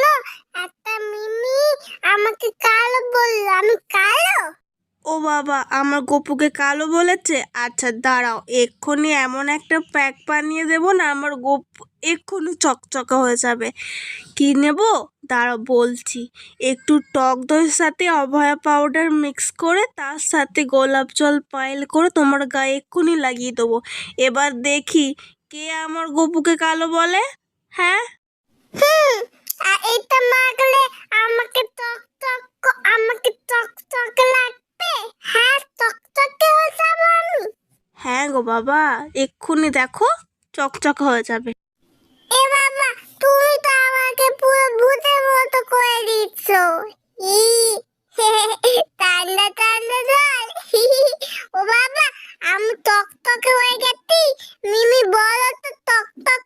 জানো, একটা মিমি আমাকে কালো বললো, আমি কালো। ও বাবা, আমার গপুকে কালো বলেছে? আচ্ছা দাঁড়াও, এক্ষুনি এমন একটা প্যাক বানিয়ে দেবো না, আমার গপু এক্ষুনি চকচকে হয়ে যাবে। কি নেব দাঁড়াও বলছি। একটু টক দইয়ের সাথে অভয়া পাউডার মিক্স করে তার সাথে গোলাপ জল পাইল করে তোমার গায়ে এক্ষুনি লাগিয়ে দেবো। এবার দেখি কে আমার গপুকে কালো বলে। হ্যাঁ, হুম, এটা মাখলে আমাকে টক লাগবে। হ্যাঁ, টকটকে হয়ে যাবো আমি। হ্যাঁ গো বাবা, এক্ষুনি দেখো চকচকে হয়ে যাবে। এ বাবা, তুমি তো আমাকে পুরো ভূতের মতো করে দিচ্ছ। ই ঠান্ডা ঠান্ডা জল। ও বাবা, আমি টকটকে হয়ে গেছি। মিমি বলো তো, টকটক